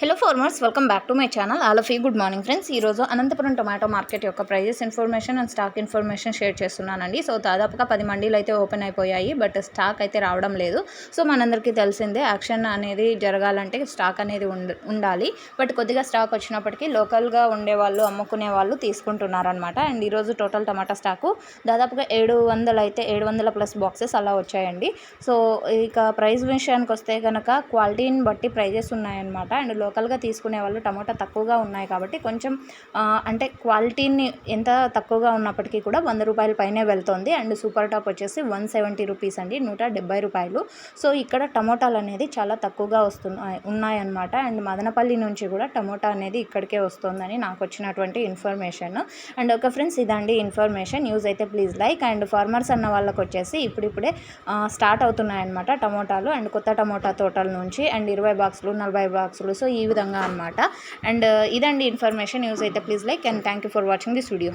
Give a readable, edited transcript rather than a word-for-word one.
Hello farmers, welcome back to my channel. All of you good morning friends. ఈరోజు Anantapuram tomato market యొక్క prices information and stock information share చేస్తున్నానండి. So దాదాపుగా 10 మండీలు అయితే open అయిపోయాయి, but stock అయితే రావడం లేదు. సో మనందరికీ తెలిసిందే, యాక్షన్ అనేది జరగాలంటే స్టాక్ అనేది ఉండాలి. బట్ కొద్దిగా స్టాక్ వచ్చినప్పటికీ లోకల్గా ఉండేవాళ్ళు, అమ్ముకునే వాళ్ళు తీసుకుంటున్నారనమాట. అండ్ ఈరోజు టోటల్ టమాటా స్టాకు దాదాపుగా 700 ప్లస్ బాక్సెస్ అలా వచ్చాయండి. సో ఇక ప్రైస్ విషయానికి వస్తే కనుక క్వాలిటీని బట్టి ప్రైజెస్ ఉన్నాయన్నమాట. అండ్ లోకల్గా తీసుకునే వాళ్ళు టమాటా తక్కువగా ఉన్నాయి కాబట్టి కొంచెం అంటే క్వాలిటీని ఎంత తక్కువగా ఉన్నప్పటికీ కూడా 100 రూపాయల పైనే వెళ్తుంది. అండ్ సూపర్ టాప్ వచ్చేసి 170 రూపీస్ అండి, 170 రూపాయలు. సో ఇక్కడ టమోటాలు అనేది చాలా తక్కువగా ఉన్నాయన్నమాట. అండ్ మదనపల్లి నుంచి కూడా టమోటా అనేది ఇక్కడికే వస్తుందని నాకు వచ్చినటువంటి ఇన్ఫర్మేషన్. అండ్ ఓకే ఫ్రెండ్స్, ఇదండి ఇన్ఫర్మేషన్. న్యూస్ అయితే ప్లీజ్ లైక్. అండ్ ఫార్మర్స్ అన్న వాళ్ళకి వచ్చేసి ఇప్పుడిప్పుడే స్టార్ట్ అవుతున్నాయన్నమాట టమోటాలు. అండ్ కొత్త టమోటా తోటల నుంచి అండ్ 20 బాక్సులు 40 బాక్సులు, సో ఈ విధంగా అనమాట. అండ్ ఇదండి ఇన్ఫర్మేషన్. న్యూస్ అయితే please like and thank you for watching this video.